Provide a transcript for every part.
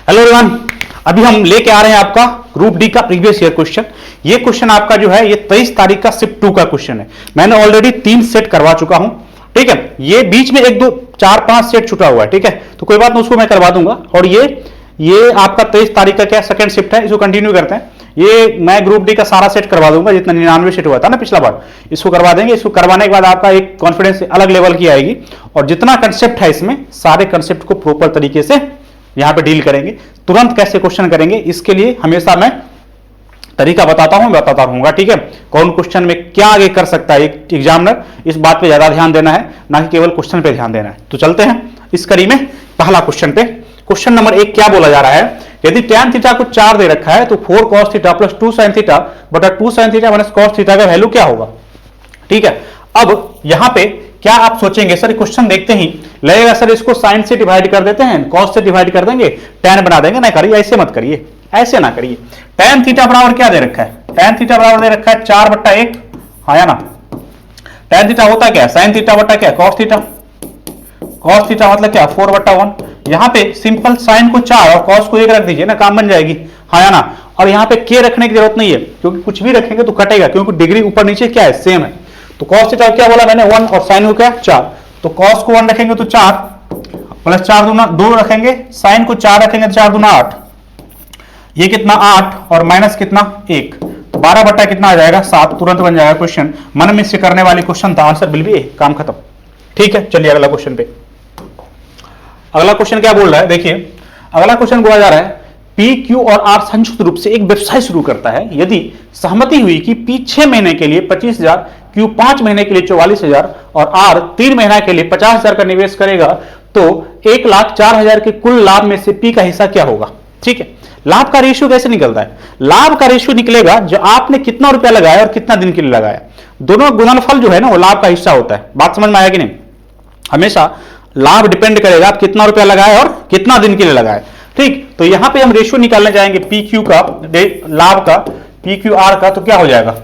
Hello everyone, अभी हम लेके आ रहे हैं आपका ग्रुप डी का प्रीवियस ईयर क्वेश्चन। ये क्वेश्चन आपका जो है ये 23 तारीख का शिफ्ट 2 का क्वेश्चन है। मैंने ऑलरेडी 3 सेट करवा चुका हूं, ठीक है। ये बीच में 1 2 4 5 सेट छूटा हुआ है, ठीक है, तो कोई बात नहीं, उसको मैं करवा दूंगा। और ये आपका 23 तारीख का क्या सेकंड शिफ्ट है, इसको कंटिन्यू करते हैं। ये मैं ग्रुप डी का सारा सेट करवा दूंगा, जितना 99 सेट हुआ था ना पिछला बार, इसको करवा देंगे। इसको करवाने के बाद आपका एक कॉन्फिडेंस अलग लेवल की आएगी, और जितना कंसेप्ट है इसमें सारे कंसेप्ट को प्रॉपर तरीके से यहां पे डील करेंगे। तुरंत कैसे क्वेश्चन करेंगे इसके लिए हमेशा मैं तरीका बताता रहूंगा, ठीक है। कौन क्वेश्चन में क्या आगे कर सकता है एक एग्जामिनर, इस बात पे ज्यादा ध्यान देना है, ना कि केवल क्वेश्चन पे ध्यान देना है। तो चलते हैं इस कड़ी में पहला क्वेश्चन पे। क्वेश्चन नंबर 1 क्या बोला जा रहा है, यदि tan थीटा को 4 दे रखा है तो 4 cos theta plus 2 sin theta बटा 2 sin theta minus cos theta का वैल्यू क्या होगा, ठीक है। अब यहां पे क्या आप सोचेंगे, सर क्वेश्चन देखते ही लगेगा सर इसको साइन से डिवाइड कर देते हैं, कॉस से डिवाइड कर देंगे, tan बना देंगे। नहीं करिए, ऐसे मत करिए, ऐसे ना करिए। tan थीटा बराबर क्या दे रखा है, tan थीटा बराबर दे रखा है 4/1, हाँ या ना। tan थीटा होता क्या है, साइन थीटा बटा क्या, cos थीटा। cos थीटा मतलब क्या, 4/1। यहां पे सिंपल साइन को 4 और cos को 1 रख दीजिए ना, काम बन जाएगी, हाँ या ना। और यहां पे k रखने की जरूरत नहीं है, क्योंकि कुछ भी रखेंगे तो कटेगा, क्योंकि डिग्री ऊपर नीचे क्या है, सेम है। तो cos थीटा क्या बोला मैंने, 1, और साइन को क्या 4। तो cos को 1 रखेंगे तो 4 प्लस 4 दूना 2 रखेंगे, साइन को 4 रखेंगे तो 4 दूना 8, ये कितना 8 और माइनस कितना 1, तो 12 बटा कितना आ जाएगा 7। तुरंत बन जाएगा क्वेश्चन, मन में से करने वाली क्वेश्चन था, आंसर बिल भी काम खत्म, ठीक है। चलिए अगला क्वेश्चन पे। अगला क्वेश्चन क्या बोल रहा है, देखिए अगला क्वेश्चन बोला जा रहा है पी क्यू और आर संयुक्त रूप से एक व्यवसाय शुरू करता है। यदि सहमति हुई कि पी 6 महीने के लिए 25,000, क्यू 5 महीने के लिए 44,000 और आर 3 महीना के लिए 50,000 का निवेश करेगा, तो 1,04,000 के कुल लाभ में से पी का हिस्सा क्या होगा, ठीक है। लाभ का रेशियो कैसे निकलता है, लाभ का रेशियो निकलेगा जो आपने कितना रुपया लगाया और कितना दिन के लिए लगाया, दोनों गुणनफल जो है ना वो लाभ का हिस्सा होता है। बात समझ में आया कि नहीं। हमेशा लाभ डिपेंड करेगा आप कितना रुपया लगाए और कितना दिन के लिए लगाए, ठीक। तो यहां पे हम रेशियो निकालने जाएंगे पी क्यू का, लाभ का, पी क्यू आर का, तो क्या हो जाएगा,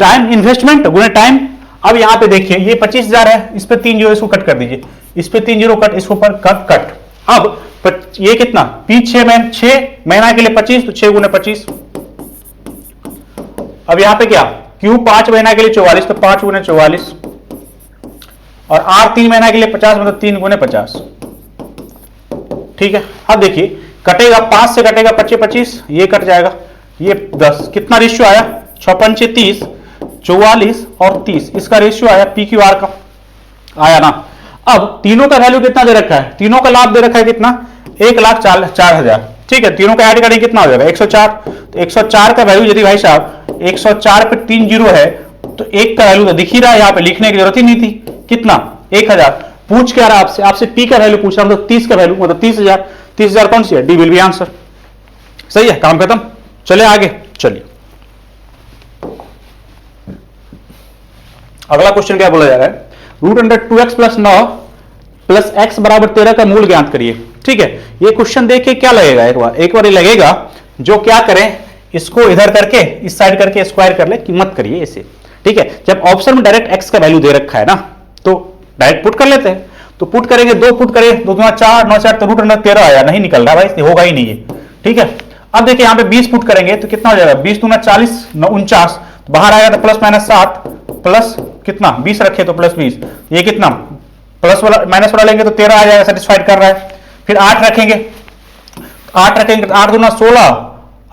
टाइम इन्वेस्टमेंट गुणे टाइम। अब यहां पे देखिए ये 25,000 है, इस पे 3 जीरो इसको कट कर दीजिए, इस पे 3 जीरो कट, इसको पर कट कट। अब ये कितना, पी 6 महीना के लिए 25, तो 6 गुणे 25। अब यहां पे क्या, क्यू 5 महीना के लिए 44, तो 5 गुणे 44, और आर 3 महीना के लिए 50, मतलब 3 गुणे 50, ठीक है। अब देखिए कटेगा, 5 से कटेगा 25 25, ये कट जाएगा, ये 10, कितना रेशियो आया, 6 पंचे 30, 44 और 30, इसका रेशियो आया पी क्यू आर का, आया ना। अब तीनों का वैल्यू कितना दे रखा है, तीनों का लाभ दे रखा है कितना, 1,04,000, ठीक है। तीनों का ऐड करेंगे कितना हो जाएगा 104। तो 104 का वैल्यू यदि भाई साहब 104 पे 3 जीरो है तो 1 का वैल्यू तो दिख ही रहा है, यहां पे लिखने की जरूरत ही नहीं थी। कितना, 1,000। पूछ क्या रहा आपसे, आपसे पी का वैल्यू पूछ रहा हूं, तो 30 का वैल्यू मतलब 30,000। 30,000 कौन सी है, डी विल बी आंसर, सही है, काम खत्म। चले आगे, चलिए अगला क्वेश्चन क्या बोला जा रहा है, √2x प्लस 9 प्लस x बराबर 13 का मूल ज्ञात करिए, ठीक है। ये क्वेश्चन देख के क्या लगेगा, एक बार लगेगा जो क्या करें, इसको इधर करके इस साइड करके स्क्वायर कर ले, कि मत करिए इसे, ठीक है। जब ऑप्शन में डायरेक्ट x का वैल्यू दे रखा है ना, तो डायरेक्ट पुट कर लेते हैं। तो पुट करेंगे, 2 पुट करें, 2 दूना 4, 9 4, तो √13 आया, नहीं निकल रहा भाई, होगा ही नहीं है, ठीक है। अब देखिए यहाँ पे 20 पुट करेंगे तो कितना हो जाएगा, 20 दूना 40, 49, बाहर आएगा तो प्लस माइनस 7, प्लस कितना 20 रखे तो प्लस 20, ये कितना प्लस वाला माइनस वाला लेंगे तो 13 आ जाएगा, सेटिस्फाइड कर रहा है। फिर 8 रखेंगे, 8 रखेंगे, 8 दूना 16,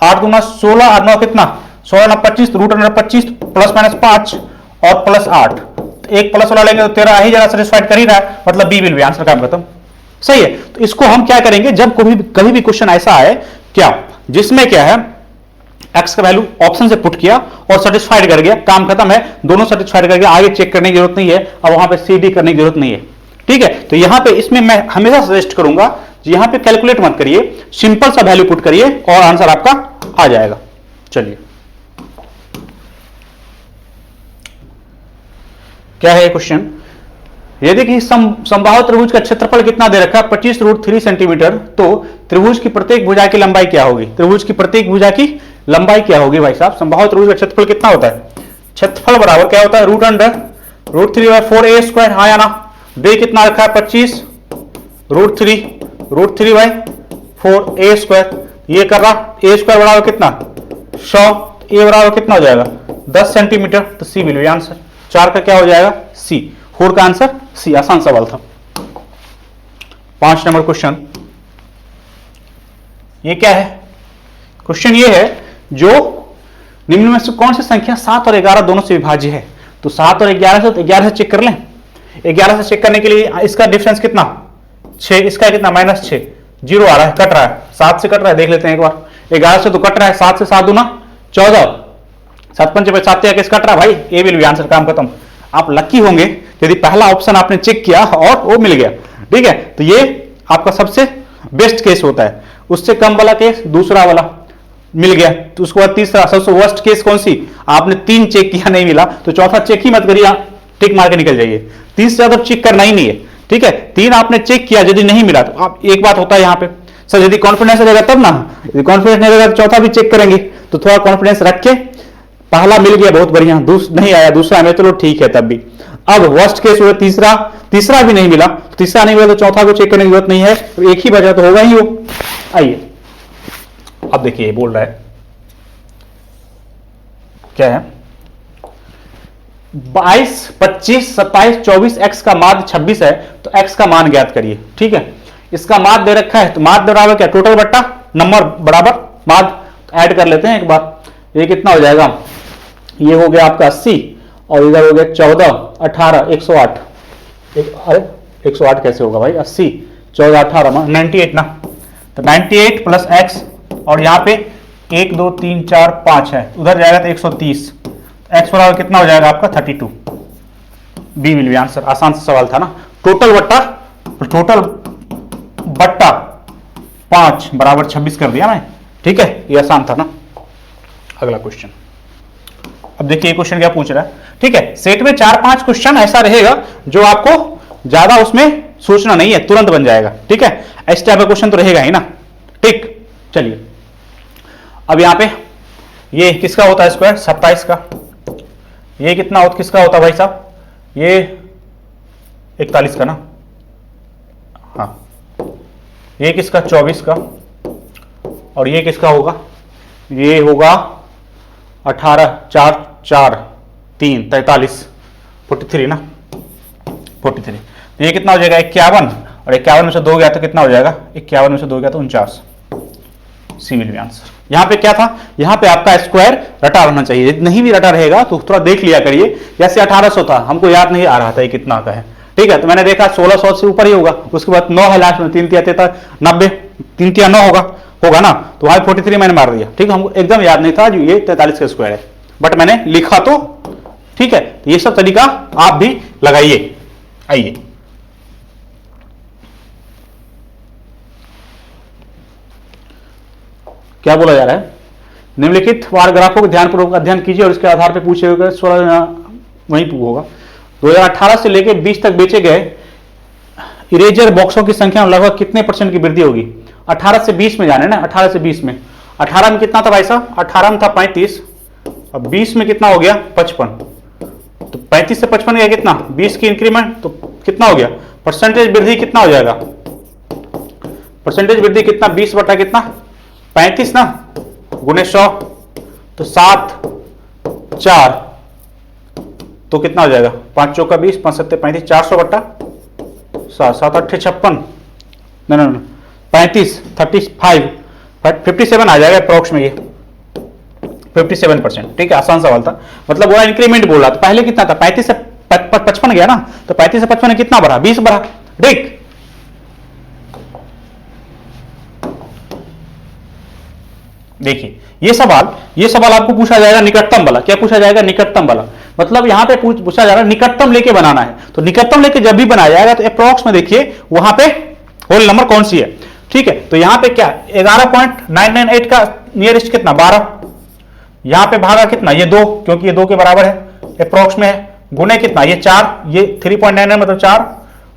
8 दूना 16 और 9 कितना 16 ना 25, √25 प्लस माइनस 5 और प्लस 8, एक प्लस वाला लेंगे तो 13 ही जरा सेटिस्फाइड कर ही रहा है, मतलब बी विल बी आंसर, काम खत्म, सही है। तो इसको हम क्या करेंगे, जब कभी भी क्वेश्चन ऐसा आए क्या जिसमें क्या है x का वैल्यू ऑप्शन से पुट किया और सेटिस्फाइड कर गया, काम खत्म है, दोनों सेटिस्फाइड कर गया, आगे चेक करने की जरूरत नहीं है, अब वहां पे सी डी करने की जरूरत नहीं है, ठीक है। तो यहां पे इसमें मैं हमेशा सजेस्ट करूंगा यहां पे कैलकुलेट मत करिए, सिंपल सा वैल्यू पुट करिए और आंसर आपका आ जाएगा। चलिए क्या है क्वेश्चन, यदि कि समबाहु त्रिभुज का क्षेत्रफल कितना दे रखा है 25√3 सेंटीमीटर, तो त्रिभुज की प्रत्येक भुजा की लंबाई क्या होगी, त्रिभुज की प्रत्येक भुजा की लंबाई क्या होगी भाई साहब। समबाहु त्रिभुज का क्षेत्रफल कितना होता है, क्षेत्रफल बराबर क्या होता है, √3/4a², हाँ या ना। बे कितना रखा है 25, √3 बाई 4 ए स्क्वायर, ये कर रहा ए स्क्वायर बराबर कितना 100, ए बराबर कितना हो जाएगा 10 सेंटीमीटर, तो सी विल बी आंसर। 4 का क्या हो जाएगा सी, 4 का आंसर सी। आसान सवाल था। 5 नंबर क्वेश्चन, ये क्या है क्वेश्चन, ये है जो निम्न में से कौन सी संख्या 7 और 11 दोनों से विभाज्य है। तो 7 और 11 से, तो 11 से चेक कर लें। 11 से चेक करने के लिए इसका डिफरेंस कितना 6, इसका कितना -6, 0 आ रहा है, कट रहा है, 7 से कट रहा है, देख लेते हैं एक बार। 11 से तो कट रहा है, 7 से 7 दूना 14, 7 पंचे 7 किस कट रहा है भाई, ए विल बी आंसर, काम खत्म। आप लकी होंगे यदि पहला ऑप्शन आपने चेक किया और वो मिल गया, ठीक है। तो ये आपका सबसे बेस्ट केस होता है। उससे कम वाला केस दूसरा वाला मिल गया, तो उसके बाद तीसरा सबसे वर्स्ट केस कौन सी, आपने 3 चेक किया नहीं मिला, तो चौथा चेक ही मत करिए, टिक मार के निकल जाइए। 3 से ज्यादा चेक करना ही नहीं है, ठीक है। 3 आपने चेक किया, यदि नहीं मिला तो आप एक बात होता है यहाँ पे सर, यदि कॉन्फिडेंस रहेगा तब ना, यदि कॉन्फिडेंस नहीं रहेगा तो चौथा भी चेक करेंगे, तो थोड़ा कॉन्फिडेंस रख के पहला मिल गया बहुत बढ़िया, नहीं आया दूसरा में, चलो ठीक है तब भी। अब वर्स्ट केस हुआ तीसरा भी नहीं मिला, तीसरा नहीं मिला तो चौथा को चेक करने की जरूरत नहीं है, तो एक ही बचा तो होगा ही वो। आइए अब देखिए बोल रहा है क्या है, 22, 25, 27, 24 x का माध्य 26 है, तो x का मान ज्ञात करिए, ठीक है। इसका माध्य दे रखा है, तो माध्य बराबर क्या, टोटल बट्टा नंबर बराबर माध्य, ऐड कर लेते हैं एक बार। ये कितना हो जाएगा, ये हो गया आपका 80 और इधर हो गया 14, 18, 108, अरे 108 कैसे होगा भाई, 80, 14, 18 98 ना, तो 98 प्लस x, और यहाँ पे 1, 2, 3, 4, 5 है, उधर जाएगा तो 130, x बराबर कितना हो जाएगा आपका 32, बी विल बी आंसर। आसान सा सवाल था ना। टोटल बट्टा 5 बराबर 26 कर दिया मैं, ठीक है, ये आसान था ना। अगला क्वेश्चन, अब देखिए ये क्वेश्चन क्या पूछ रहा है, ठीक है। सेट में 4-5 क्वेश्चन ऐसा रहेगा जो आपको ज्यादा उसमें सोचना नहीं है, तुरंत बन जाएगा, ठीक है। इस टाइप का क्वेश्चन तो रहेगा ही ना, ठीक। चलिए अब यहां पे ये किसका होता है स्क्वायर, 27 का, ये कितना होता, किसका होता भाई साहब, ये 41 का ना, हाँ, ये किसका 24 का, और ये किसका होगा, ये होगा 18, 4, 4, 3, 43, 43 ना, 43। ये कितना हो जाएगा 51, और 51 में से 2 गया तो कितना हो जाएगा, 51 में से 2 गया तो 49, सी विल बी आंसर। यहां पे क्या था, यहां पे आपका स्क्वायर रटा रहना चाहिए, यदि नहीं भी रटा रहेगा तो थोड़ा देख लिया करिए। जैसे 1800 था, हमको याद नहीं आ रहा था ये कितना का है, ठीक है, तो मैंने देखा 1600 से ऊपर ही होगा, उसके बाद 9 है लास्ट में, 3 तिया 90, 3 तिया 9 होगा ना, तो वहां 43 मैंने मार दिया, ठीक है। हमको एकदम याद नहीं था जो ये 43 का स्क्वायर है, बट मैंने लिखा तो, ठीक है। ये सब तरीका आप भी लगाइए। आइए क्या बोला जा रहा है, निम्नलिखित बार ग्राफों को ध्यानपूर्वक अध्ययन कीजिए और इसके आधार पर पूछे हुए वहीं होगा। 2018 से लेकर 20 तक बेचे गए इरेजर बॉक्सों की संख्या में लगभग कितने % की वृद्धि होगी। 18 से 20 में जाने ना, 18 से 20 में, 18 में कितना था भाई साहब, 18 में था 35, अब 20 में कितना हो गया 55, तो 35 से 55 गया कितना 20 की इंक्रीमेंट, तो कितना हो गया परसेंटेज वृद्धि कितना हो जाएगा, परसेंटेज वृद्धि कितना 20 बटा कितना 35 ना, गुणे 100, तो 7, 4, तो कितना हो जाएगा 5 चौका 20, 5 सत्ते 35, 400 बट्टा 7, 7 8 56, नहीं 35, 35, 57 आ जाएगा अप्रोक्स में, ये 57%, ठीक है। आसान सवाल था, मतलब वो इंक्रीमेंट बोला, तो पहले कितना था 35 से 55 गया ना, तो 35 से 55 कितना बढ़ा 20 बढ़ा, ठीक। देखिए ये सवाल आपको पूछा जाएगा निकटतम वाला, क्या पूछा जाएगा निकटतम वाला, मतलब यहां पे पूछा जा रहा है निकटतम लेके बनाना है, तो निकटतम लेके जब भी बनाया जाएगा तो अप्रोक्स में देखिए वहां पे होल नंबर कौन सी है, ठीक है। तो यहां पे क्या 11.998 का नियरेस्ट कितना 12, यहां पे भागा कितना ये 2, क्योंकि ये 2 के बराबर है, अप्रोक्स में है, गुणे कितना ये 4, ये 3.99 मतलब 4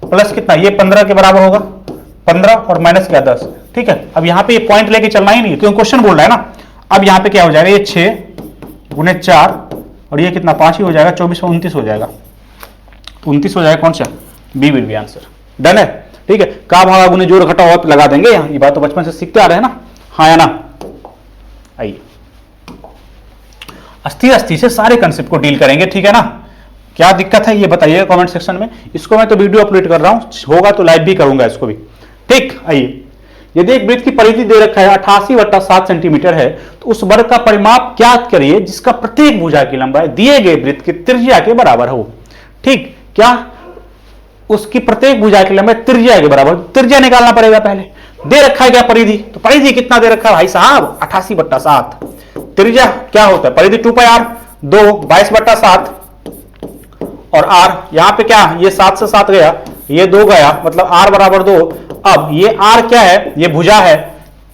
प्लस कितना ये 15 के बराबर होगा 15 और माइनस क्या 10, ठीक है। अब यहां पे ये पॉइंट लेके चलना ही नहीं, क्योंकि क्वेश्चन बोल रहा है ना। अब यहां पे क्या हो जाएगा, ये 6 गुणे 4 और ये कितना 5 ही हो जाएगा, 24 29 हो जाएगा, 29 हो जाएगा, कौन सा B will be answer. Done है। ठीक है, का भागा गुने जोड़ घटा और लगा देंगे, ये बात तो बचपन से सीखते आ रहे हैं ना, हाँ या ना। आइए अस्थिर अस्थि से सारे कंसेप्ट को डील करेंगे, ठीक है ना। क्या दिक्कत है ये बताइए कमेंट सेक्शन में। इसको मैं तो वीडियो अपलोड कर रहा हूं, होगा तो लाइव भी करूंगा इसको भी, ठीक। आइए, यदि एक वृत्त की परिधि दे रखा है 88/7 सेंटीमीटर है, तो उस वर्ग का परिमाप ज्ञात करिए जिसका प्रत्येक भुजा की लंबाई दिए गए वृत्त की त्रिज्या के बराबर हो। ठीक, क्या उसकी प्रत्येक भुजा की लंबाई त्रिज्या के बराबर, त्रिज्या निकालना पड़ेगा पहले। दे रखा है क्या परिधि, तो परिधि कितना दे रखा है भाई साहब 88/7। त्रिज्या क्या होता है, परिधि 2πr, 2 22/7 और r यहां पे क्या, ये 7 से 7 गया, ये 2 गया, मतलब r बराबर 2। अब ये r क्या है, ये भुजा है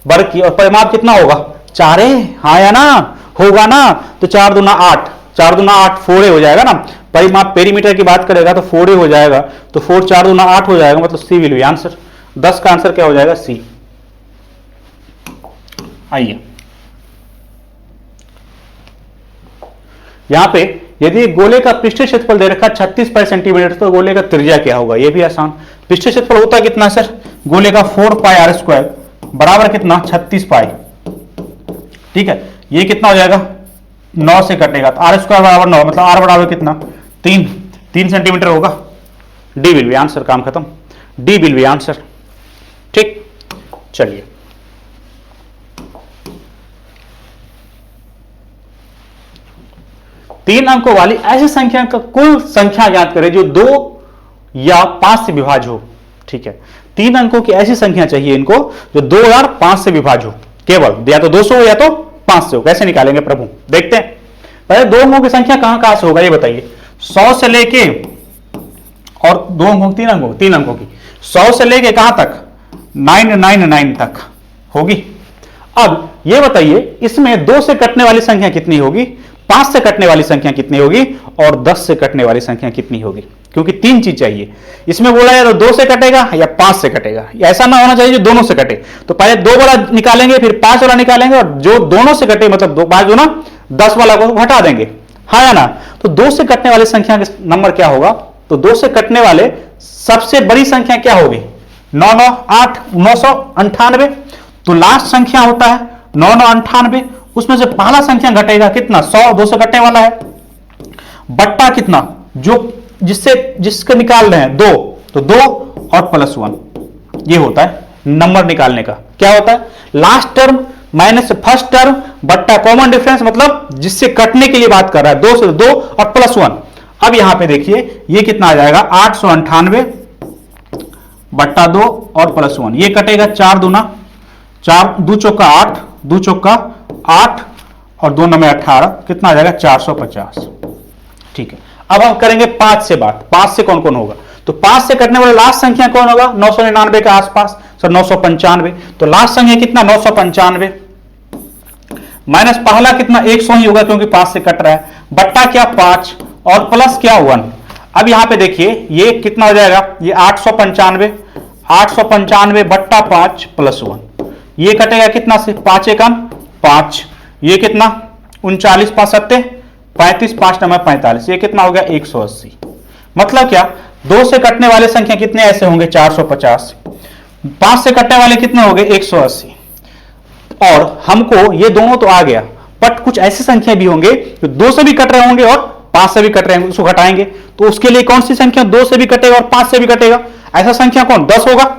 वर्ग की, और परिमाप कितना होगा 4 है, हाँ या ना, होगा ना। तो 4 दूना 8, 4 दूना 8 4 हो जाएगा ना। परिमाप पेरीमीटर की बात करेगा तो 4 हो जाएगा, तो 4 4 दूना 8 हो जाएगा, मतलब सी विल बी आंसर। 10 का आंसर क्या हो जाएगा, सी। आइए यहां पे यदि गोले का पृष्ठीय क्षेत्रफल दे रखा 36 पाई सेंटीमीटर, तो गोले का त्रिज्या क्या होगा, यह भी आसान। पृष्ठीय क्षेत्रफल होता कितना सर, गोले का 4πr² बराबर कितना 36 पाई, ठीक है। ये कितना हो जाएगा 9 से कटेगा, तो r² बराबर 9, मतलब r बराबर कितना 3 सेंटीमीटर होगा। डी विल बी आंसर, काम खत्म, डी विल बी आंसर, ठीक। चलिए तीन अंकों वाली ऐसी संख्या का कुल संख्या ज्ञात करें जो 2 या 5 से विभाज्य हो, ठीक है। 3 अंकों की ऐसी संख्या चाहिए इनको जो 2 या 5 से विभाज्य हो, केवल या तो 200 हो या तो 500 हो। कैसे निकालेंगे प्रभु, देखते हैं। पहले 2 अंकों की संख्या कहां से होगा ये बताइए। 100 से लेके, और 2 अंकों 3 अंकों की 100 से लेके कहां तक 999 तक होगी। अब ये बताइए इसमें 2 से कटने वाली संख्या कितनी होगी, 5 से कटने वाली संख्या कितनी होगी, और 10 से कटने वाली संख्या कितनी होगी, क्योंकि 3 चीज चाहिए इसमें। बोला या तो 2 से कटेगा या 5 से कटेगा, ऐसा ना होना चाहिए जो दोनों से कटे। तो पहले 2 वाला निकालेंगे, फिर 5 वाला निकालेंगे, और जो दोनों से कटे मतलब 5 जो ना 10 वाला को हटा देंगे, हाँ या ना। तो 2 से कटने वाली संख्या का नंबर क्या होगा, तो 2 से कटने वाले सबसे बड़ी संख्या क्या होगी 998। तो लास्ट संख्या होता है 998, उसमें से पहला संख्या घटेगा कितना 100, 2 से कटने वाला है, बट्टा कितना जो जिसके निकाल रहे हैं 2, तो 2 और +1, ये होता है नंबर निकालने का। क्या होता है, last term minus first term बट्टा कॉमन डिफरेंस, मतलब जिससे कटने के लिए बात कर रहा है 2 से 2 और +1। अब यहां पे देखिए ये कितना आ जाएगा 898 बट्टा 2 और +1, ये कटेगा 4 दूना 4, 2 चौका 8, 2 चौका 8 और 2 9 18, कितना आ जाएगा 450, ठीक है। अब हम करेंगे 5 से बात। 5 से कौन कौन होगा, तो 5 से कटने वाला लास्ट संख्या कौन होगा 999 के आसपास, सर 995। तो लास्ट संख्या कितना 995 माइनस पहला कितना 100 ही होगा क्योंकि 5 से कट रहा है, बट्टा क्या 5 और प्लस क्या 1। अब यहां पे देखिए ये कितना हो जाएगा, ये 895 बट्टा 5 +1, ये कटेगा कितना से 5 एकम 5, ये कितना 39 5 सत्ते 35, 5 9 45, ये कितना हो गया 180। मतलब क्या 2 से कटने वाले संख्या कितने ऐसे होंगे 450, 5 से कटने वाले कितने हो गए 180। और हमको ये दोनों तो आ गया, बट कुछ ऐसी संख्या भी होंगे जो 2 से भी कट रहे होंगे और 5 से भी कट रहे होंगे, उसको घटाएंगे। तो उसके लिए कौन सी संख्या 2 से भी कटेगा और 5 से भी कटेगा, ऐसा संख्या कौन 10 होगा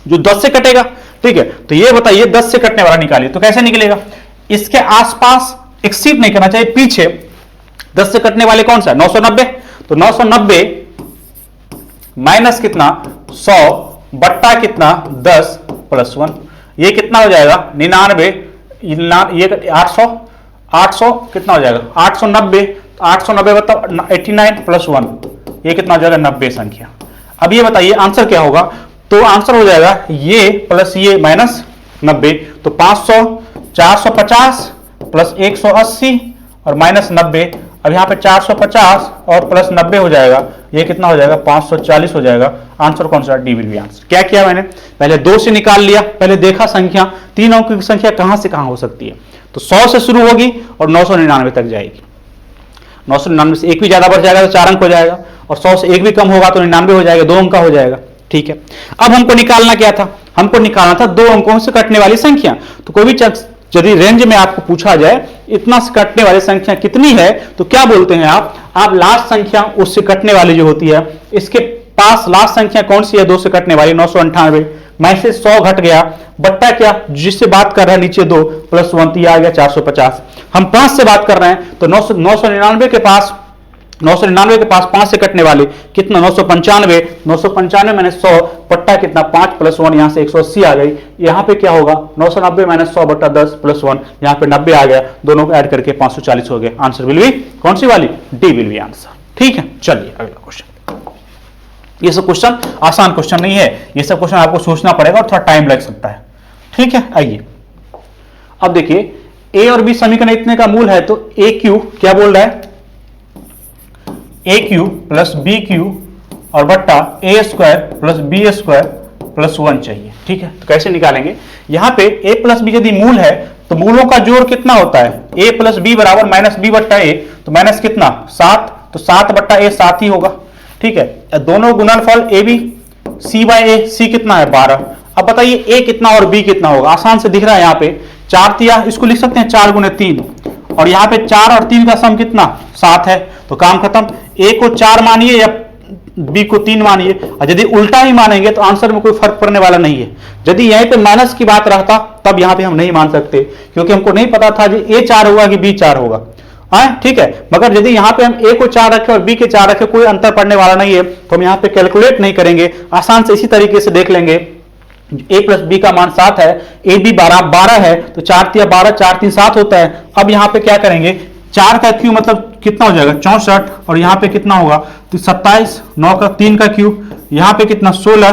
जो 10 से कटेगा, ठीक है। तो ये बताइए 10 से कटने वाला निकालिए, तो कैसे निकलेगा, इसके आसपास एक्सीड नहीं करना चाहिए, पीछे 10 से कटने वाले कौन सा 990, तो 990 माइनस कितना 100 बट्टा कितना 10 +1, ये कितना हो जाएगा 99, ये 800 कितना हो जाएगा 890, 890 मतलब 89 +1, ये कितना हो जाएगा 90 संख्या। अब ये बताइए आंसर क्या होगा, तो आंसर हो जाएगा ये प्लस ये माइनस 90, तो 500 450 प्लस 180 और माइनस 90। अब यहाँ पे 450 और प्लस 90 हो जाएगा, ये कितना हो जाएगा 540 हो जाएगा। आंसर कौन सा, डी विल बी आंसर। क्या किया मैंने, पहले 2 से निकाल लिया, पहले देखा संख्या 3 अंकों की संख्या कहां से कहां हो सकती है, तो 100 से शुरू होगी और 999 तक जाएगी। 999 से एक भी ज्यादा बढ़ जाएगा तो 4 अंक हो जाएगा, और 100 से एक भी कम होगा तो 99 हो जाएगा, 2 अंक का हो जाएगा, ठीक है, अब हमको निकालना क्या था, हमको निकालना था दो अंकों से कटने वाली संख्या। तो कोई भी यदि रेंज में आपको पूछा जाए इतना से कटने वाली संख्या कितनी है, तो क्या बोलते हैं आप लास्ट संख्या उससे कटने वाली जो होती है, इसके पास लास्ट संख्या कौन सी है, 2 से कटने वाली 998 में से 100 घट गया, बट्टा क्या जिससे बात कर रहे हैं नीचे 2 प्लस 1 तो आ गया 450। हम 5 से बात कर रहे हैं तो 999 के पास 5 से कटने वाले कितना 995 मैंने 100 बट्टा कितना 5 प्लस 1 यहां से 180 आ गई। यहां पे क्या होगा 990 मैंने 100 बट्टा 10 प्लस 1 यहां पे 90 आ गया, दोनों को ऐड करके 540 हो गया। आंसर विल बी कौन सी वाली, डी विल बी आंसर। ठीक है, चलिए अगला क्वेश्चन। ये सब क्वेश्चन आसान क्वेश्चन नहीं है, ये सब क्वेश्चन आपको सोचना पड़ेगा और थोड़ा टाइम लग सकता है। ठीक है, आइए अब देखिए ए और बी समीकरण इतने का मूल है, तो ए क्यू क्या बोल रहा है, A Q plus B Q और बट्टा A square plus B square plus 1 चाहिए। ठीक है, तो कैसे निकालेंगे, यहां पे ए प्लस बी यदि मूल है तो मूलों का जोड़ कितना होता है, ए प्लस बी बराबर माइनस बी बट्टा ए, तो माइनस कितना 7, तो 7 बट्टा ए 7 ही होगा। ठीक है, दोनों गुणनफल ए बी सी बाय ए, सी कितना है 12। अब बताइए ए कितना और बी कितना होगा, आसान से दिख रहा है यहाँ पे 4 तिया, इसको लिख सकते हैं 4 गुने 3, और यहाँ पे 4 और 3 का सम कितना 7 है, तो काम खत्म। ए को 4 मानिए या बी को 3 मानिए, और यदि उल्टा ही मानेंगे तो आंसर में कोई फर्क पड़ने वाला नहीं है। यदि यहीं पे माइनस की बात रहता तब यहाँ पे हम नहीं मान सकते, क्योंकि हमको नहीं पता था जी ए 4 होगा कि बी 4 होगा। ठीक है, मगर यदि यहाँ पे हम ए को 4 रखे और बी के 4 रखे, कोई अंतर पड़ने वाला नहीं है, तो हम यहाँ पे कैलकुलेट नहीं करेंगे, आसान से इसी तरीके से देख लेंगे। ए प्लस बी का मान 7 है, ए बी 12 है, तो 4 तिया 12, 4 3 7 होता है। अब यहाँ पे क्या करेंगे, 4 का क्यूब मतलब कितना हो जाएगा 64, और यहाँ पे कितना होगा तो 27, 9 का 3 का क्यूब, यहाँ पे कितना 16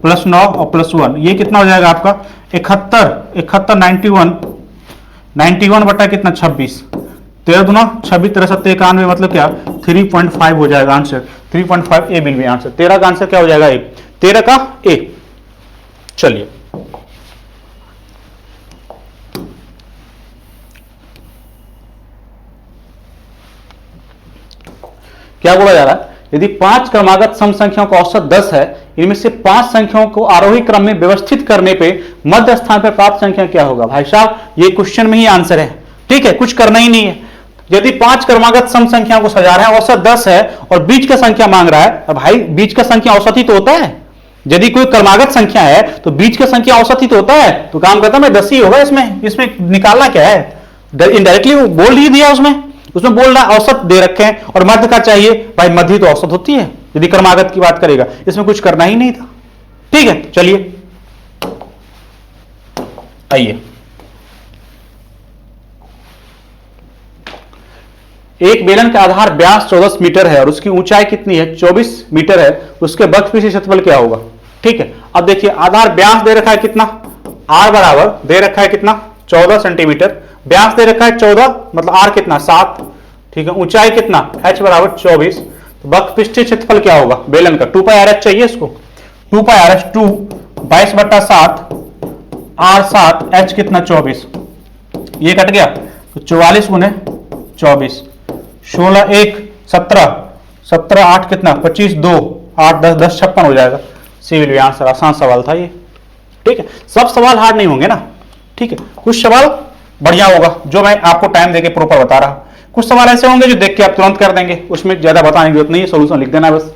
प्लस 9 और प्लस 1, ये कितना हो जाएगा आपका 71 91 बटा कितना 26, 13 दूना 26 13 7 91 मतलब क्या 3.5 हो जाएगा answer, 3.5 A will be answer. 13 का आंसर क्या हो जाएगा, 13 का ए। चलिए क्या बोला जा रहा है, यदि 5 क्रमागत सम संख्याओं का औसत 10 है, इनमें से 5 संख्याओं को आरोही क्रम में व्यवस्थित करने पे मध्य स्थान पर प्राप्त संख्या क्या होगा। भाई साहब ये क्वेश्चन में ही आंसर है। ठीक है, कुछ करना ही नहीं है। यदि 5 क्रमागत सम संख्याओं को सजा रहे हैं, औसत 10 है और बीच का संख्या मांग रहा है, अब भाई बीच का संख्या औसत ही तो होता है। यदि कोई क्रमागत संख्या है तो बीच का संख्या औसत ही तो होता है, तो काम करता है 10 ही होगा। इसमें निकालना क्या है, इनडायरेक्टली बोल ही दिया, उसमें बोल रहा है औसत दे रखे हैं और मध्य का चाहिए, भाई मध्य तो औसत होती है यदि क्रमागत की बात करेगा, इसमें कुछ करना ही नहीं था। ठीक है, चलिए आइए एक बेलन का आधार व्यास 14 मीटर है और उसकी ऊंचाई कितनी है 24 मीटर है, उसके वक्रपीय क्षेत्रफल क्या होगा। ठीक है, अब देखिए आधार व्यास दे रखा है कितना, आर बराबर दे रखा है कितना 14 सेंटीमीटर, व्यास दे रखा है 14 मतलब आर कितना 7। ठीक है, ऊंचाई कितना h बराबर 24, तो वक्रपृष्ठीय क्षेत्रफल क्या होगा बेलन का 2 पाई आर एच चाहिए इसको, 2 पाई आर एच 2 22/7 आर 7 h कितना 24, ये कट गया तो 44 गुने 24, 16 1 17 17 8 कितना 25 2 8 10 10 56 हो जाएगा। सी विल बी आंसर। आसान सवाल था ये। ठीक है, सब सवाल हार्ड नहीं होंगे ना। ठीक है, कुछ सवाल बढ़िया होगा जो मैं आपको टाइम देके प्रॉपर बता रहा हूं, कुछ सवाल ऐसे होंगे जो देख के आप तुरंत कर देंगे, उसमें ज्यादा बताने की जरूरत नहीं है, सोल्यूशन लिख देना बस।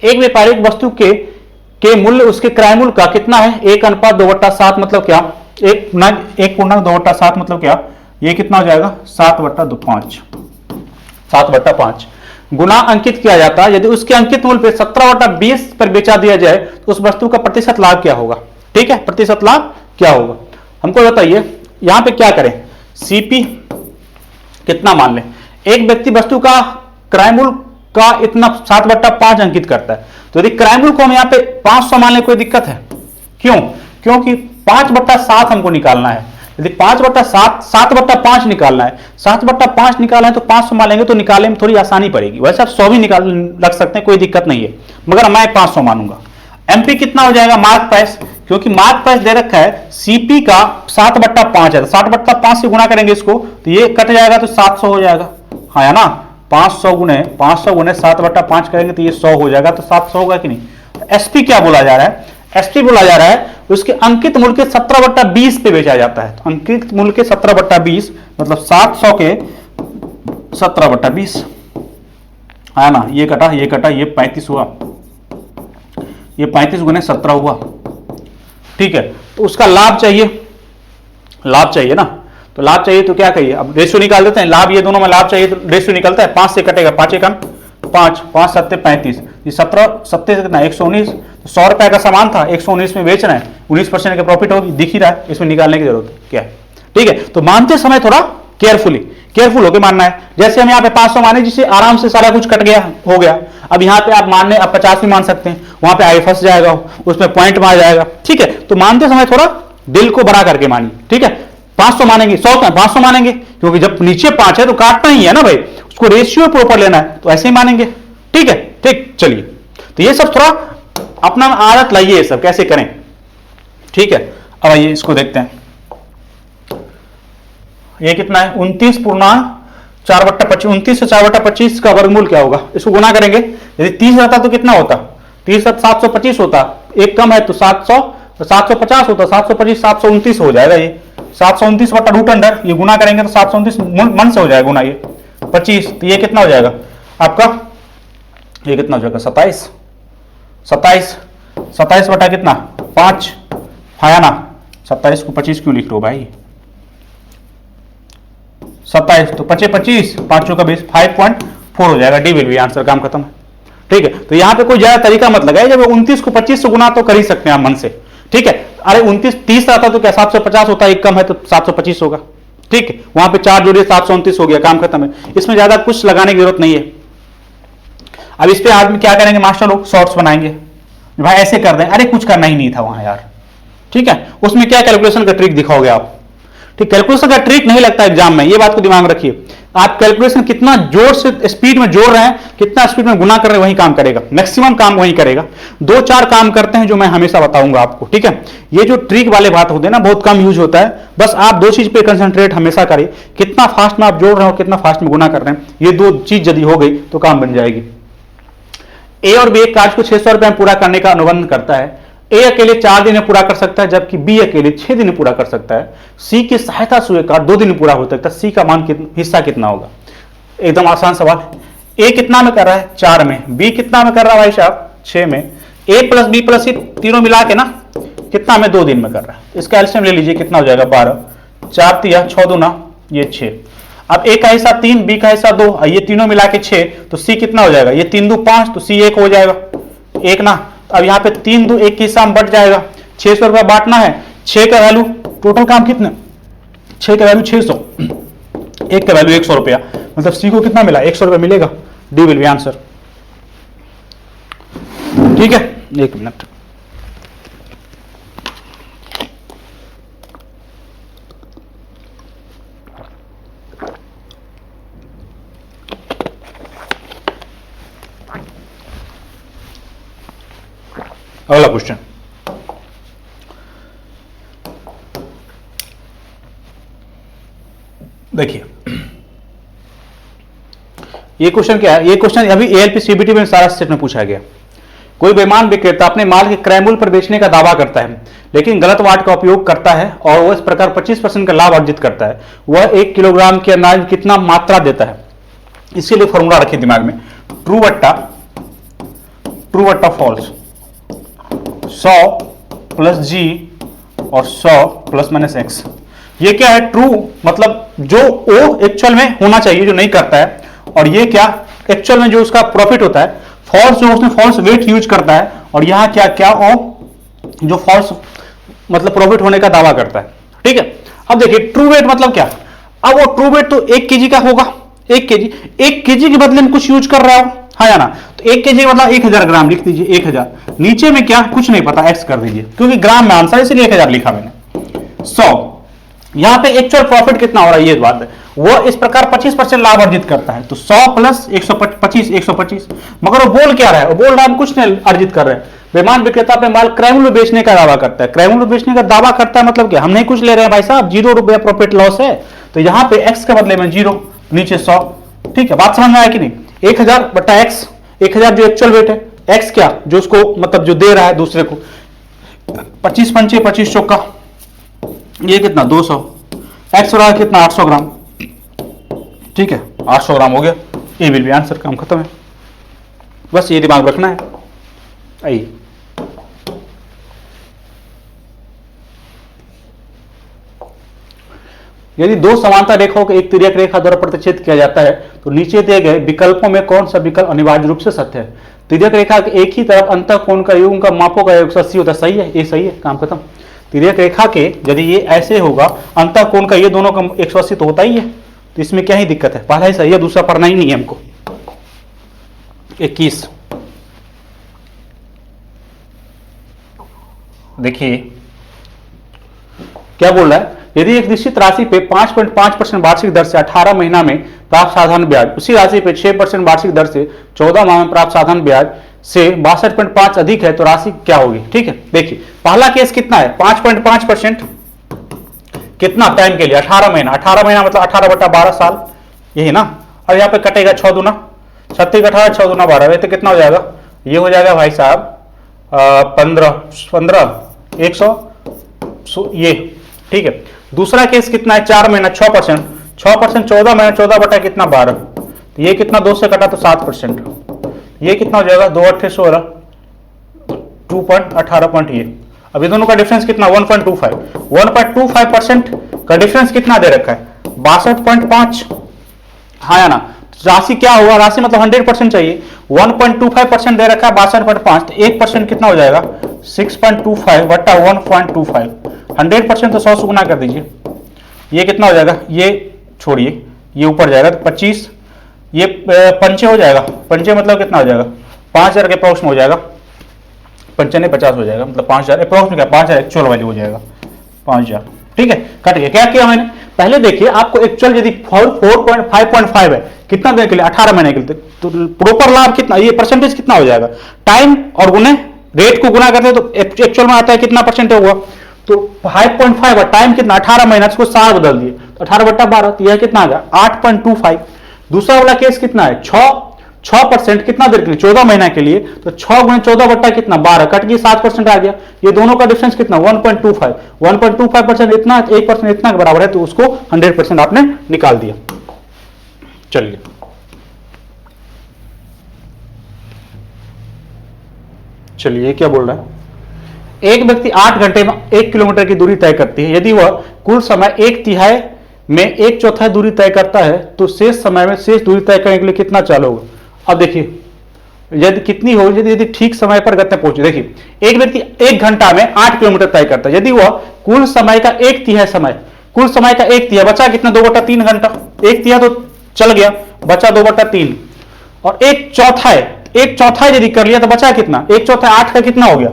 एक व्यापारिक वस्तु के मूल्य उसके क्रय मूल्य का कितना है 1:2/7 मतलब क्या 1:2/7 मतलब क्या, ये कितना हो जाएगा 7/5 7/5 गुना अंकित किया जाता है। यदि उसके अंकित मूल्य पे 17/20 पर बेचा दिया जाए तो उस वस्तु का प्रतिशत लाभ क्या होगा। ठीक है, प्रतिशत लाभ क्या होगा हमको बताइए। यहां पे क्या करें, सीपी कितना मान लें, एक व्यक्ति वस्तु का क्रय मूल्य का इतना 7/5 अंकित करता है, तो यदि क्रय मूल्य को हम यहाँ पे 500 मान लें कोई दिक्कत है, क्यों, क्योंकि 5/7 हमको निकालना है। यदि 5/7 7/5 निकालना है, 7/5 निकालना है तो 500 मान लेंगे तो निकालने में थोड़ी आसानी पड़ेगी। वैसे आप 100 भी निकाल लग सकते हैं, कोई दिक्कत नहीं है, मगर मैं 500 मानूंगा। एमपी कितना हो जाएगा मार्क प्राइस, क्योंकि मार्क प्राइस दे रखा है सीपी का 7/5 है, 7/5 से गुणा करेंगे इसको तो ये कट जाएगा तो 700 हो जाएगा। हाँ या ना, 500 गुने 7/5 करेंगे तो ये 100 हो जाएगा, तो 700 होगा कि नहीं, एसपी क्या बोला जा रहा है? एसपी बोला जा रहा है उसके अंकित मूल्य के 17/20 पे बेचा जाता है। तो अंकित मूल्य के 17/20 मतलब 700 के 17/20 है ना, ये कटा ये कटा, ये 35 हुआ, ये 35 गुने 17 हुआ। ठीक है, तो उसका लाभ चाहिए, लाभ चाहिए ना, तो लाभ चाहिए तो क्या कहिए, अब रेशियो निकाल देते हैं। लाभ ये दोनों में लाभ चाहिए तो रेशियो निकलता है, 5 से कटेगा, 5 एकम 5, 5 7 35, ये 17 7 से कितना 119। तो 100 रुपए का सामान था, 119 में बेच रहे हैं, 19% का प्रॉफिट होगी, दिख ही रहा है, इसमें निकालने की जरूरत क्या है। ठीक है, तो मानते समय थोड़ा केयरफुल होकर मानना है। जैसे हम यहाँ पे 500 माने, जिससे आराम से सारा कुछ कट गया हो गया। अब यहाँ पे आप मानने आप 50 भी मान सकते हैं, वहां पे आई फंस जाएगा, उसमें पॉइंट मार जाएगा। ठीक है, तो मानते समय थोड़ा दिल को बड़ा करके मानिए। ठीक है, 500 मानेंगे, 100 का 500 मानेंगे, क्योंकि जब नीचे 5 है तो काटना ही है ना भाई, उसको रेशियो प्रॉपर लेना है, तो ऐसे ही मानेंगे। ठीक है, ठीक, चलिए, तो ये सब थोड़ा अपना आदत लाइए, ये सब कैसे करें। ठीक है, अब आइए इसको देखते हैं। ये कितना है 29.4/25, 29 से 4/25 का वर्गमूल क्या होगा, इसको गुना करेंगे। यदि 30 रहता तो कितना होता, 30 725 होता, एक कम है तो 700 750 होता, 725 729 हो जाएगा। ये 729/√अंडर, ये गुना करेंगे तो 729 मन से हो जाएगा गुना, ये 25, तो ये कितना हो जाएगा आपका, ये कितना हो जाएगा 27 बटा कितना 5 है ना। 27 को 25 क्यों लिख रहे हो भाई, 27 तो 25 25 5 का 20, 5.4 हो जाएगा। डी विल बी आंसर, काम खत्म है। ठीक है, तो यहां पे कोई ज्यादा तरीका मत लगाए, जब 29 को 25 से गुना तो कर ही सकते हैं आप मन से। ठीक है, अरे 29 30 आता तो क्या 750 होता, एक कम है तो 725 होगा। ठीक है, वहां पे 4 जोड़िए 729 हो गया, काम खत्म है। इसमें ज्यादा कुछ लगाने की जरूरत नहीं है। अब इस पे आदमी क्या करेंगे, मास्टर लोग शॉर्ट्स बनाएंगे, भाई ऐसे कर दें, अरे कुछ करना ही नहीं था वहां यार। ठीक है, उसमें क्या कैलकुलेशन का ट्रिक दिखाओगे आप। ठीक, कैलकुलेशन का ट्रिक नहीं लगता एग्जाम में, ये बात को दिमाग में रखिए। आप कैलकुलेशन कितना जोर से स्पीड में जोड़ रहे हैं, कितना स्पीड में गुना कर रहे हैं, वही काम करेगा, मैक्सिमम काम वही करेगा। 2-4 काम करते हैं जो मैं हमेशा बताऊंगा आपको। ठीक है, ये जो ट्रिक वाले बात होते हैं ना, बहुत कम यूज होता है। बस आप 2 चीज पे कंसंट्रेट हमेशा करें, कितना फास्ट में आप जोड़ रहे हो, कितना फास्ट में गुना कर रहे हैं। ये 2 चीज यदि हो गई तो काम बन जाएगी। ए और बी एक कार्य को 600 रुपए में पूरा करने का अनुबंध करता है। ए अकेले 4 दिन में पूरा कर सकता है, जबकि बी अकेले 6 दिन में पूरा कर सकता है। सी की सहायता से कार्य 2 दिन में पूरा हो सकता है। सी का मान हिस्सा कितना होगा, एकदम आसान सवाल। ए कितना में कर रहा है 4 में, बी कितना में कर रहा है भाई साहब 6 में। ए प्लस बी प्लस सी तीनों मिला के ना कितना में 2 दिन में कर रहा है। इसका एलसीएम ले लीजिए, कितना हो जाएगा 12, 4 तिया 6 दूना ये 6। अब ए का हिस्सा 3, बी का हिस्सा 2, ये तीनों मिला के 6, तो सी कितना हो जाएगा, ये 3 2 5, तो सी 1 हो जाएगा, 1 ना। अब यहाँ पे 3 2 1 के हिस्सा में बढ़ जाएगा, 600 रुपया बांटना है। 6 का वैल्यू टोटल काम कितना, 6 का वैल्यू 600, 1 का वैल्यू 100 रुपया, मतलब सी को कितना मिला 100 रुपया मिलेगा। D will be answer. ठीक है, 1 मिनट। अगला क्वेश्चन देखिए, ये क्वेश्चन क्या है, ये क्वेश्चन अभी एएलपी सीबीटी में सारा सेट में पूछा गया। कोई बेईमान विक्रेता अपने माल के क्रय मूल्य पर बेचने का दावा करता है, लेकिन गलत वाट का उपयोग करता है और वह इस प्रकार 25% का लाभ अर्जित करता है। वह 1 किलोग्राम के अनाज में कितना मात्रा देता है। इसके लिए फॉर्मूला रखिए दिमाग में, ट्रू बट्टा फॉल्स, 100 प्लस जी और 100 प्लस माइनस एक्स। ये क्या है, ट्रू मतलब जो ओ एक्चुअल में होना चाहिए जो नहीं करता है, और ये क्या एक्चुअल में जो उसका प्रॉफिट होता है। फॉल्स जो उसने फॉल्स वेट यूज करता है, और यहां क्या क्या ओ जो फॉल्स मतलब प्रॉफिट होने का दावा करता है। ठीक है, अब देखिए ट्रू वेट मतलब क्या। अब वो ट्रू वेट तो 1 केजी का होगा, 1 केजी के बदले में कुछ यूज कर रहा हो, हाँ या ना। तो 1 केजी मतलब 1000 ग्राम लिख दीजिए, 1000 नीचे में क्या कुछ नहीं पता, एक्स कर दीजिए, क्योंकि ग्राम में आंसर इसलिए 1000 लिखा मैंने। 100 यहां पे एक्चुअल प्रॉफिट कितना हो रहा है, ये बात है। वो इस प्रकार 25% लाभ अर्जित करता है, तो 100 प्लस 125, मगर वो बोल क्या रहा है, वो बोल रहा है हम कुछ नहीं अर्जित कर रहे हैं। बेईमान विक्रेता अपने माल क्रय मूल्य बेचने का दावा करता है। क्रय मूल्य बेचने का दावा करता है मतलब क्या, हम नहीं कुछ ले रहे हैं भाई साहब, 0 रुपया प्रॉफिट लॉस है, तो यहां पे एक्स के बदले में 0, नीचे 100। ठीक है, बात समझ में आया कि नहीं। 1000 बटा एक्स, 1000 जो एक्चुअल वेट है, एक्स क्या जो उसको मतलब जो दे रहा है दूसरे को, 25 पंचे 25 चौका, ये कितना 200, एक्स हो रहा है कितना 800 ग्राम, ठीक है 800 ग्राम हो गया, ये विल बी आंसर, काम खत्म है। बस ये दिमाग रखना है। आइए यदि दो समांतर रेखाओं को एक तिर्यक रेखा द्वारा प्रतिच्छेद किया जाता है तो नीचे दिए गए विकल्पों में कौन सा विकल्प अनिवार्य रूप से सत्य है? तिर्यक रेखा के एक ही तरफ अंतः कोण का योग का मापों का योग 80 होता है, सही है, ये सही है, काम खत्म। तिर्यक रेखा के यदि ये ऐसे होगा अंतः कोण का ये दोनों का 180 तो होता ही है, तो इसमें क्या ही दिक्कत है, पहला ही सही है, दूसरा पढ़ना ही नहीं है हमको। 21 देखिए क्या बोल रहा है, यदि एक निश्चित राशि पे 5.5% वार्षिक दर से 18 महीना में प्राप्त साधारण ब्याज, उसी राशि पे 6% वार्षिक दर से 14 माह में प्राप्त साधारण ब्याज से 62.5 अधिक है तो राशि क्या होगी? ठीक है, देखिए पहला केस कितना है, 5.5% कितना टाइम के लिए, 18 महीना, 18 महीना मतलब 18/12 साल, यही ना। और यहाँ पे कटेगा 6 दूना 36, 18 6 दूना 12, तो कितना हो जाएगा, ये हो जाएगा भाई साहब 15 100 ये, ठीक है। दूसरा केस कितना है, 4 महीना 6%, 14 महीना 14 बटा कितना 12, तो ये कितना 2 से कटा तो 7%, ये कितना हो जाएगा 2 8 16 2.18 पॉइंट, ये अभी दोनों का डिफरेंस कितना 1.25% का डिफरेंस कितना दे रखा है 62.5, हाँ या ना। राशि क्या हुआ, राशि मतलब 100% चाहिए, 1.25% दे रखा है 62.5, तो 1% कितना हो जाएगा 6.25 बटा 1.25, 100% तो 100 से गुना कर दीजिए, ये कितना हो जाएगा, ये छोड़िए ये ऊपर जाएगा तो 25, ये पंचे हो जाएगा, पंचे मतलब कितना हो जाएगा 5000 के अप्रोक्स में हो जाएगा, 55 50 हो जाएगा, मतलब 5000 अप्रोक्स में क्या 5000 एक्चुअल वैल्यू हो जाएगा 5000, ठीक है। कट गया, क्या किया मैंने, पहले देखिए आपको एक्चुअल यदि 4.5.5 है कितना देने के लिए 18 महीने के लिए, तो प्रॉपर लाभ कितना, ये परसेंटेज कितना हो जाएगा, टाइम और गुने रेट को गुना करते हैं तो एक्चुअल में आता है कितना परसेंट होगा, तो 5.5 टाइम कितना 18 महीना, इसको 7 बदल दिए तो 18/12, तो यह कितना आ गया 8.25। दूसरा वाला केस कितना है 6% कितना देर के लिए 14 महीना के लिए, तो 6 गुणे 14 बट्टा कितना 12, कट गई 7% आ गया, ये दोनों का डिफरेंस कितना 1.25% इतना 1% इतना के बराबर है, तो उसको 100% आपने निकाल दिया। चलिए चलिए क्या बोल रहा है, एक व्यक्ति 8 घंटे में 1 किलोमीटर की दूरी तय करती है, यदि वह कुल समय 1/3 में 1/4 दूरी तय करता है तो शेष समय में शेष दूरी तय करने के लिए कितना चाल होगा। अब देखिए यदि कितनी होगी, यदि ठीक समय पर गति पहुंचे, देखिए एक व्यक्ति 1 घंटा में 8 किलोमीटर तय करता है, यदि वह कुल समय का 1/3 समय, कुल समय का 1/3 बचा कितना 2/3 घंटा, 1/3 तो चल गया, बचा 2/3 और 1/4 यदि कर लिया तो बचा कितना 1/4 8 का कितना हो गया,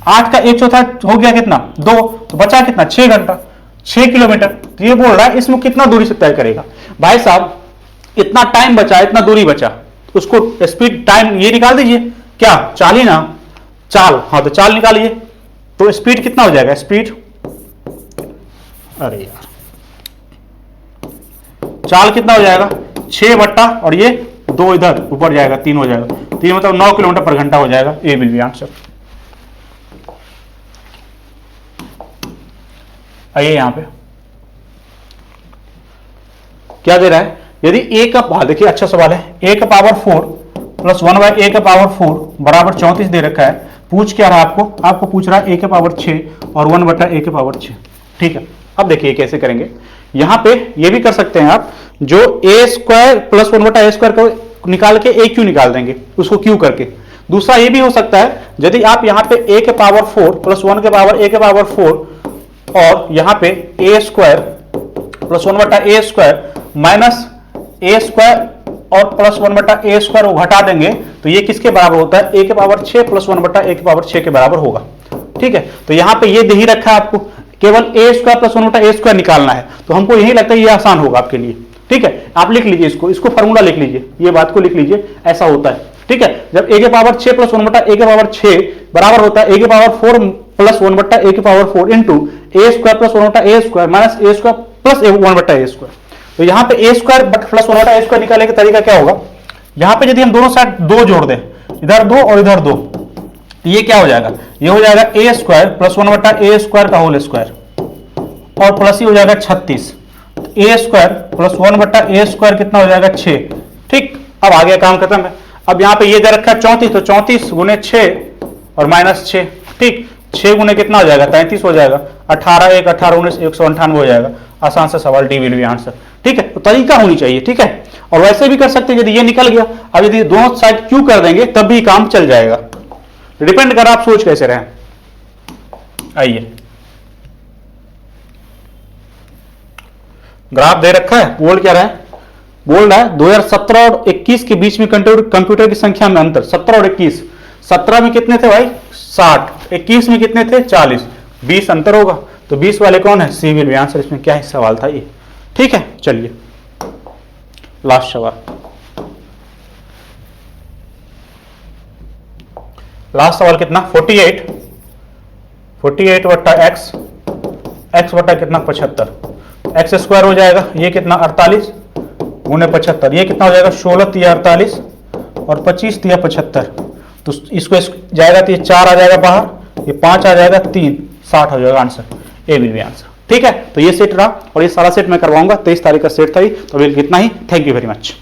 8 का 1/4 हो गया कितना 2, तो बचा कितना 6 घंटा 6 किलोमीटर। तो ये बोल रहा है इसमें कितना दूरी से तय करेगा, भाई साहब इतना टाइम बचा इतना दूरी बचा, उसको स्पीड टाइम ये निकाल दीजिए, क्या चाल ही ना, चाल, हाँ तो चाल निकालिए, तो स्पीड कितना हो जाएगा, स्पीड अरे यार चाल कितना हो जाएगा 6 बट्टा और ये 2 इधर ऊपर जाएगा 3 हो जाएगा, 3 मतलब 9 किलोमीटर पर घंटा हो जाएगा, ए विल बी आंसर। आइए यहां पे क्या दे रहा है, यदि a का, देखिए अच्छा सवाल है, a का पावर 4 प्लस 1/a का पावर 4 बराबर 34 दे रखा है, पूछ क्या रहा है आपको पूछ रहा है a का पावर 6 और 1/a के पावर 6, ठीक है। अब देखिए कैसे करेंगे, यहां पे ये भी कर सकते हैं आप, जो a² प्लस 1/a² को निकाल के a क्यू निकाल देंगे, उसको क्यू करके। दूसरा ये भी हो सकता है, यदि आप यहाँ पे a के पावर 4 प्लस 1 के पावर a के पावर 4 और यहाँ पे a² plus 1/a² minus a² और प्लस 1/a² को घटा देंगे तो ये किसके बराबर होता है, a के पावर 6 प्लस 1/a के पावर 6 के बराबर होगा, ठीक है। तो यहाँ पे ये दे ही रखा है, आपको केवल a² प्लस 1/a² निकालना है, तो हमको यही लगता है ये आसान होगा आपके लिए, ठीक है। आप लिख लीजिए इसको फार्मूला लिख लीजिए, ये बात को लिख लीजिए, ऐसा होता है, ठीक है। जब a के पावर 6 प्लस 1/a के पावर 6 बराबर होता है a के पावर 4 प्लस 1/a के power 4 into a² plus 1/a² minus a² plus 1/a²। तो यहाँ पे a² प्लस 1/a² निकालने का तरीका क्या होगा, यहाँ पे यदि हम दोनों साइड 2 जोड़ दें, इधर 2 और इधर 2, ये क्या हो जाएगा, ये हो जाएगा ए स्क्वायर प्लस 1/a स्क्वायर का होल स्क्वायर और प्लस ये हो जाएगा 36, ए स्क्वायर प्लस 1/a स्क्वायर कितना हो जाएगा 6। ठीक, अब आगे काम खत्म है। अब यहाँ पे ये दे रखा है 34, तो 34 गुने 6 और माइनस 6। ठीक, 6 गुने कितना हो जाएगा 33 हो जाएगा, 18 1 18 19 198 हो जाएगा। आसान सा सवाल, डी विल बी आंसर। ठीक है, तो तरीका होनी चाहिए। ठीक है, और वैसे भी कर सकते हैं, यदि ये निकल गया, अब यदि दोनों साइड क्यू कर देंगे तब भी काम चल जाएगा, डिपेंड कर आप सोच कैसे रहे। आइए, ग्राफ दे रखा है, बोल क्या रहा है, बोल रहा है 2017 और 21 के बीच में कंप्यूटर की संख्या में अंतर। 17 और 21, 17 में कितने थे भाई 60, 21 में कितने थे 40, 20 अंतर होगा, तो 20 वाले कौन है, सी विल बी आंसर। इसमें क्या ही सवाल था ये। ठीक है, चलिए लास्ट सवाल, लास्ट सवाल कितना 48 बट्टा एक्स, एक्स बट्टा कितना 75, एक्स स्क्वायर हो जाएगा, ये कितना 48 गुने 75, ये कितना हो जाएगा 16 तिया 48 और 25 तिया 75, तो इसको जाएगा तो ये 4 आ जाएगा बाहर, ये 5 आ जाएगा 3, 60 हो जाएगा answer, A will be answer. ठीक है, तो ये सेट रहा और ये सारा सेट मैं करवाऊंगा, 23 तारीख का सेट था ये। तो अभी इतना ही, थैंक यू वेरी मच।